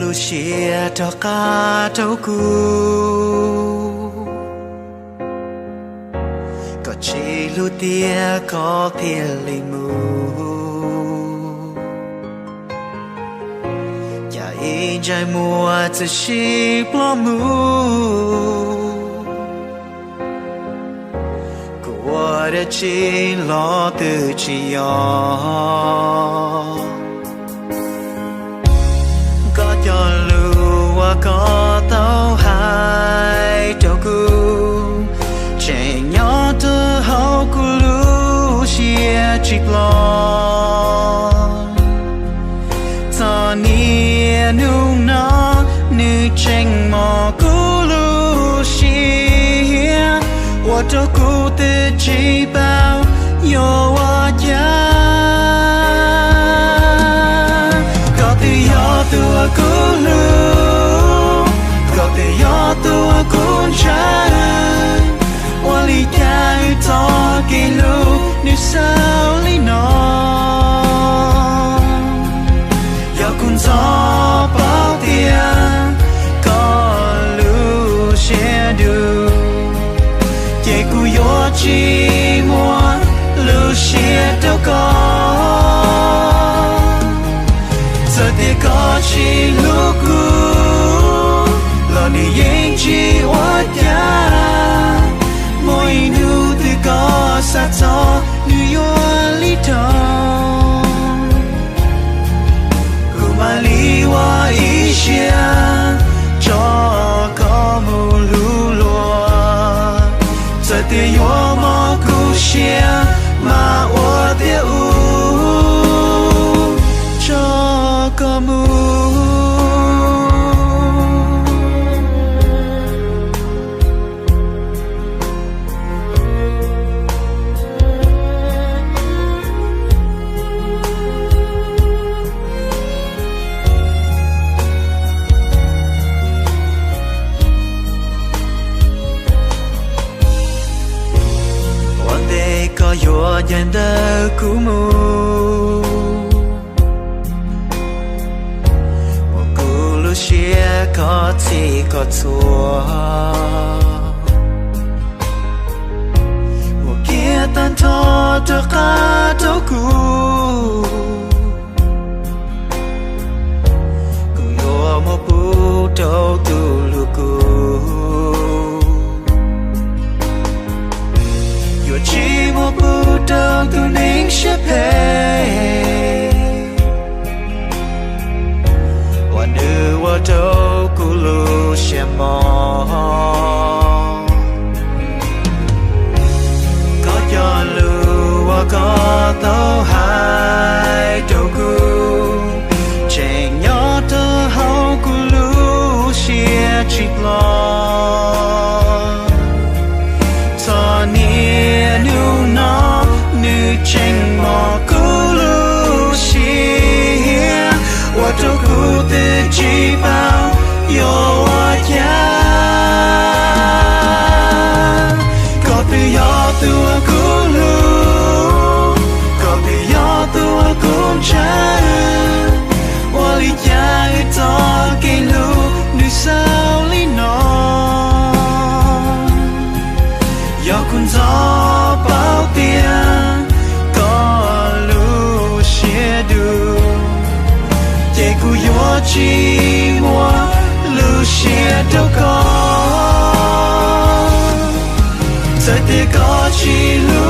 lu chia cho cả cháu cu có chỉ lu tia có thiên lì mù ya in trái mùa chỉ chỉ bỏ mù của để chỉ lo từ chỉ cho lúa có tao hai trâu cu trẻ nhỏ từ hậu cu lúa chia chip lo cho nia nung nó như tranh mò cu lúa chia我照顾的只包有我家。tua culu, kau tiada tua kuncan, wali kau tak kilu nisau lino, ya kun sapau dia, kalu shedu, je ku yo chi mua, lu shedu có chỉ lúc cu lo ni yên chỉ hoa cha mỗi nu từ có sát gió nu yo li thong kuma li wa isha cho có mu lu lo giờ thì yo mo ku shia ma wa de kamu one day có yo dành đời kumu chia có chỉ có chúa một kia tan thọ cho cả cháu cu cùng yo một bút đầu tu lu cu yo chỉ một bút đầu tu nín xếp nữ wa đâu cu lu xem mò có cho lu wa có tao hai đâu cu trẻ nhỏ tao hậu cu lu chia chip lo cho nia nu nó nữ tranh mò cu lu chia wa đâu cu chỉ bao yo hoa cha có tự do tua cu lu có tự do tua con trai wali cha to cái lu nu sao li nó yo kun gió bao tiền có lu chia du ku yo chi mua lu xia đâu có giờ thì có chi lu